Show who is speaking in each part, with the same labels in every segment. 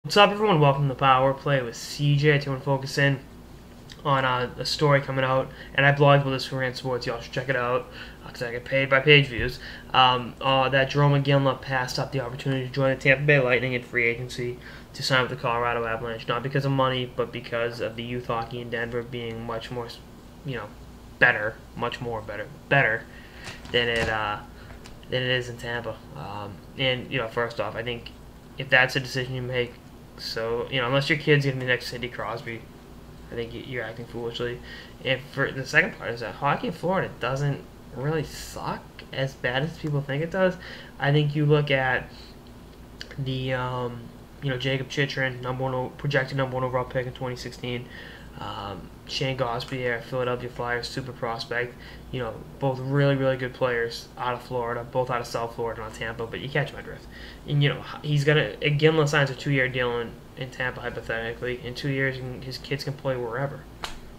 Speaker 1: What's up, everyone? Welcome to Power Play with CJ. I want to focus in on a story coming out, and I blogged with this for Rand Sports. Y'all should check it out because I get paid by page views. That Jarome Iginla passed up the opportunity to join the Tampa Bay Lightning in free agency to sign with the Colorado Avalanche, not because of money, but because of the youth hockey in Denver being much more, better, much more better than it is in Tampa. First off, I think if that's a decision you make. So, unless your kid's going to be next to Sidney Crosby, I think you're acting foolishly. And for the second part is that hockey in Florida doesn't really suck as bad as people think it does. I think you look at the, Jacob Chychrun, projected number one overall pick in 2016. Shane Gosbier, Philadelphia Flyers, super prospect. Both really, really good players out of Florida, both out of South Florida, not Tampa, but you catch my drift. And, Iginla signs a 2-year deal in Tampa, hypothetically. In 2 years, his kids can play wherever,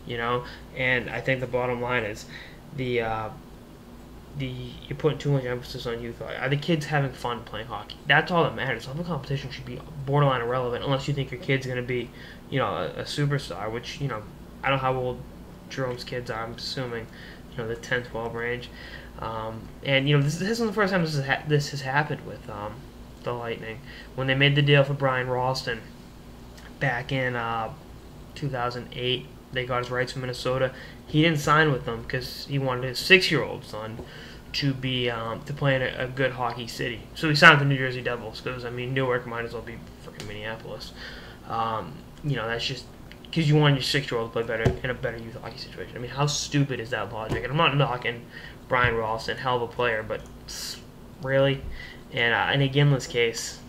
Speaker 1: And I think the bottom line is you're putting too much emphasis on youth hockey. Are the kids having fun playing hockey? That's all that matters. Level competition should be borderline irrelevant unless you think your kid's going to be, a superstar, which, I don't know how old Jerome's kids are. I'm assuming, the 10, 12 range. This isn't the first time this has happened with the Lightning. When they made the deal for Brian Ralston back in 2008, they got his rights from Minnesota. He didn't sign with them because he wanted his 6-year-old son to be to play in a good hockey city. So he signed with the New Jersey Devils because Newark might as well be freaking Minneapolis. That's just because you want your 6-year-old to play better in a better youth hockey situation. How stupid is that logic? And I'm not knocking Brian Ralston, hell of a player, but really, and in Iginla's case,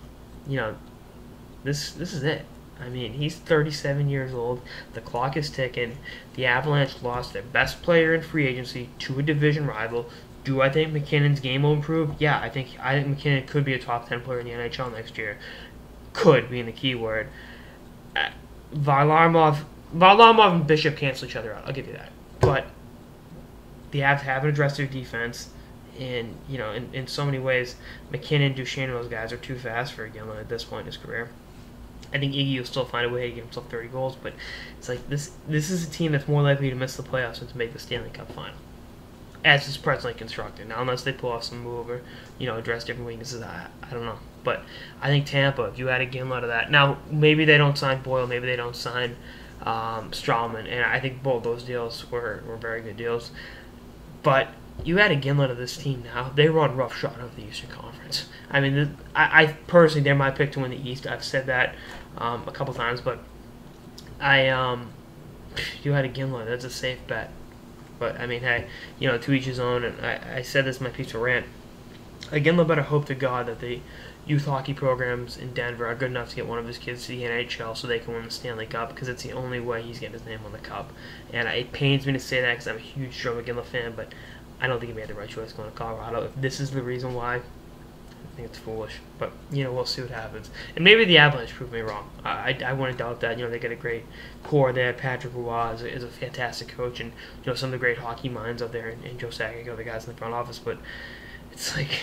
Speaker 1: this is it. He's 37 years old. The clock is ticking. The Avalanche lost their best player in free agency to a division rival. Do I think McKinnon's game will improve? Yeah, I think McKinnon could be a top 10 player in the NHL next year. Could being the key word. Varlamov and Bishop cancel each other out. I'll give you that. But the Avs haven't addressed their defense. And, in so many ways, McKinnon, Duchesne, and those guys are too fast for Iginla at this point in his career. I think Iggy will still find a way to get himself 30 goals, but it's like this is a team that's more likely to miss the playoffs than to make the Stanley Cup final, as it's presently constructed. Now, unless they pull off some move or, address different weaknesses, I don't know. But I think Tampa, if you add Iginla to that, now maybe they don't sign Boyle, maybe they don't sign Strawman, and I think both those deals were very good deals. But you add Iginla to this team now, they run roughshod of the Eastern Conference. I personally, they're my pick to win the East. I've said that a couple times, but you had Iginla, that's a safe bet. But, hey, to each his own, and I said this in my piece of rant. Iginla better hope to God that the youth hockey programs in Denver are good enough to get one of his kids to the NHL so they can win the Stanley Cup, because it's the only way he's getting his name on the cup. And it pains me to say that because I'm a huge Jarome Iginla fan, but I don't think he made the right choice going to Colorado. If this is the reason why, I think it's foolish. But, we'll see what happens. And maybe the Avalanche prove me wrong. I wouldn't doubt that. They got a great core there. Patrick Roy is a fantastic coach, and, some of the great hockey minds out there, and Joe Sakic, the guys in the front office. But it's like,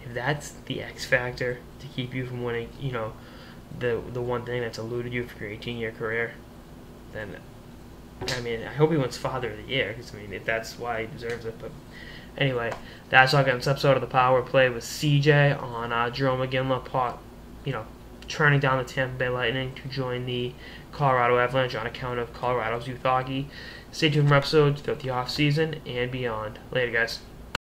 Speaker 1: if that's the X factor to keep you from winning, the one thing that's eluded you for your 18-year career, then, I hope he wins Father of the Year, because, if that's why he deserves it. But anyway, that's all I got in this episode of the Power Play with CJ on Jarome Iginla, turning down the Tampa Bay Lightning to join the Colorado Avalanche on account of Colorado's youth hockey. Stay tuned for episodes throughout the off-season and beyond. Later, guys.